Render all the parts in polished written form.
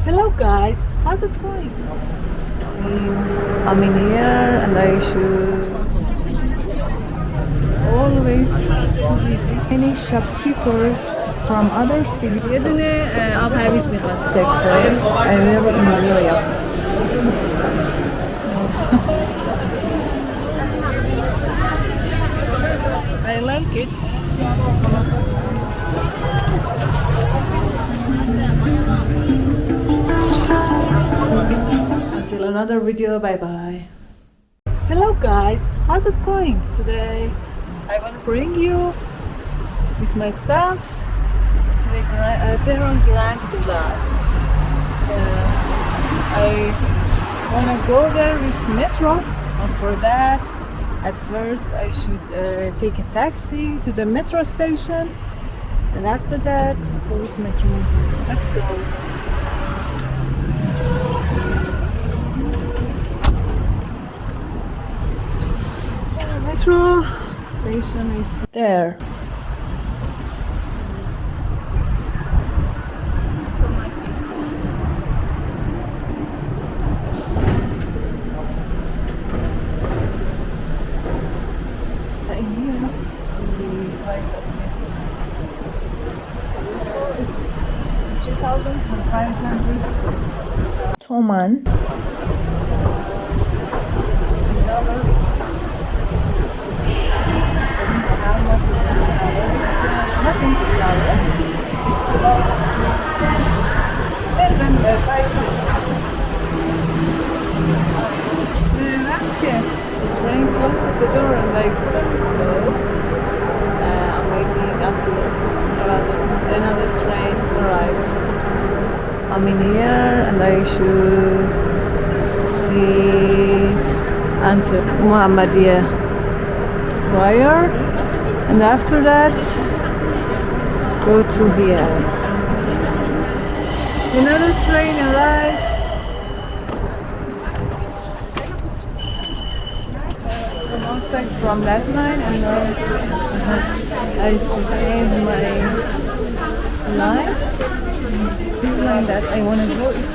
Hello guys, how's it going? I'm in here and I should always many shopkeepers from other cities. یه دونه آب هویج می‌خواست. I really enjoy it. I like it. Until another video, bye bye. Hello guys, how's it going? Today I want to bring you with myself to the Tehran Grand Bazaar. I want to go there with metro, and for that at first I should take a taxi to the metro station, and after that go with metro. Let's go. Metro station is there. In here, the price of metro it's 3,500 Toman. Dollar is how much is $1? It's nothing $1. It's about less than 5 cents. The train closed at the door and I couldn't go. I'm waiting until another train arrives. I'm in here and I should sit until Muhammadiyya Square, and after that go to here. Another train arrived. From outside from that line, and now I should change my line. This line that I want to go is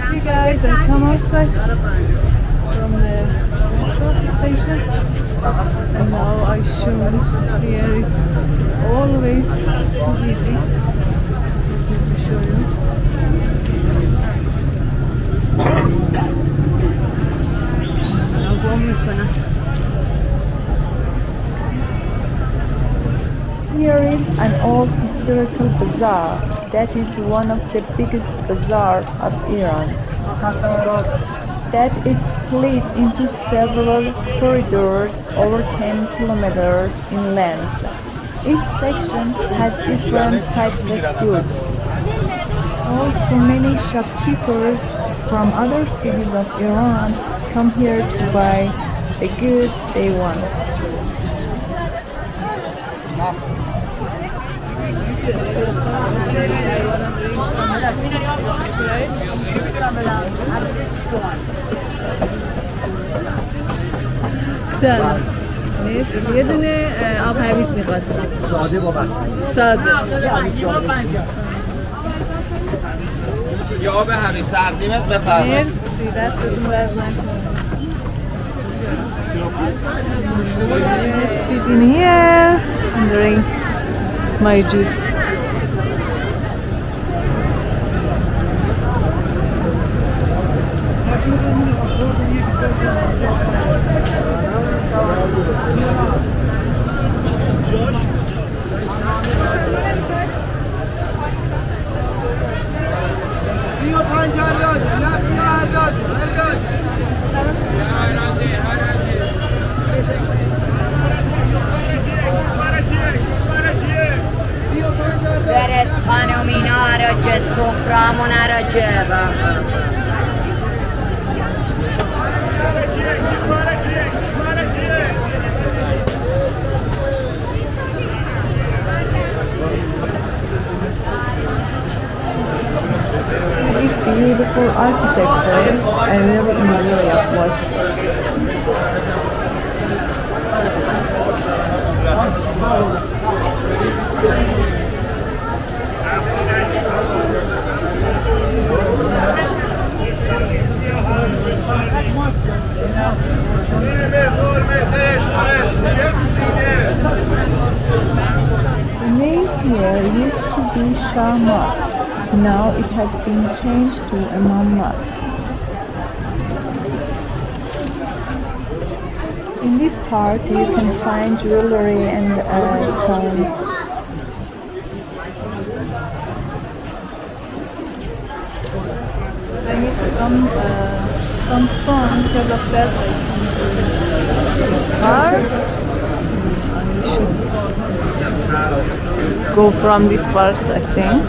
hey guys, I come outside from the metro station and now I should here is always too busy to show you. Here is an old historical bazaar that is one of the biggest bazaar of Iran. That it's split into several corridors over 10 kilometers in length. Each section has different types of goods. Also many shopkeepers from other cities of Iran come here to buy the goods they want. سلام. یه دونه آب هویج می‌خواستم. ساده با بسته. ساده. یه آب هویج تقدیمت بفرمایید. مرسی دستتون درد نکنه. Let's sit in here and drink my juice. برس خانومینا عراجه سفرامون عراجه See this beautiful architecture. I really enjoy watching. be Shah Mosque. Now it has been changed to Imam Mosque. In this part you can find jewelry and stone. I need some stone instead of that. This part. I should go from this part, I think.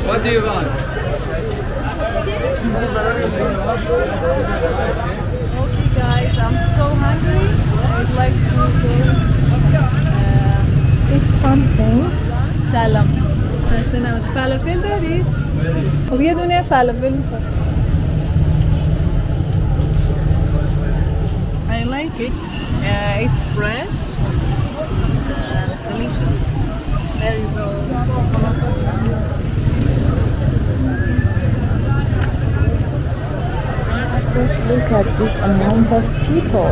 What do you want? Okay guys, I'm so hungry. I'd like to go It's something. سلام. خسته نباش. فلافل دارید؟ خب یه دونه فلافل می‌خوام. I like it. It's fresh. Delicious. Very well. Just look at this amount of people.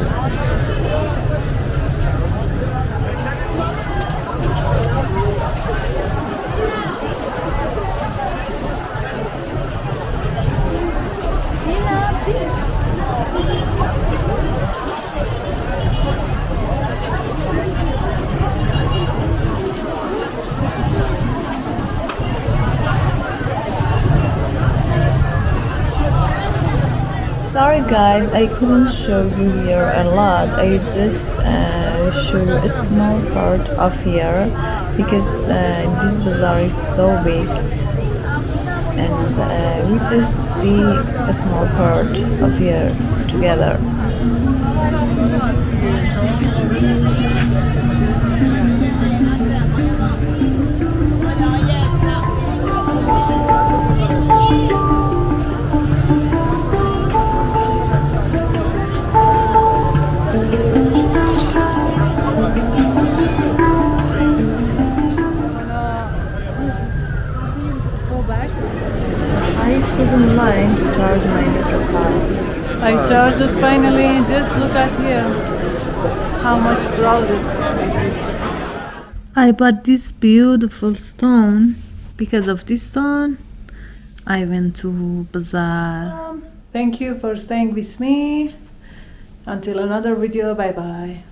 Sorry guys, I couldn't show you here a lot. I just show a small part of here because this bazaar is so big and we just see a small part of here together. I charged it finally. Just look at here how much crowded it is. I bought this beautiful stone. Because of this stone, I went to Bazaar. Thank you for staying with me. Until another video, bye bye.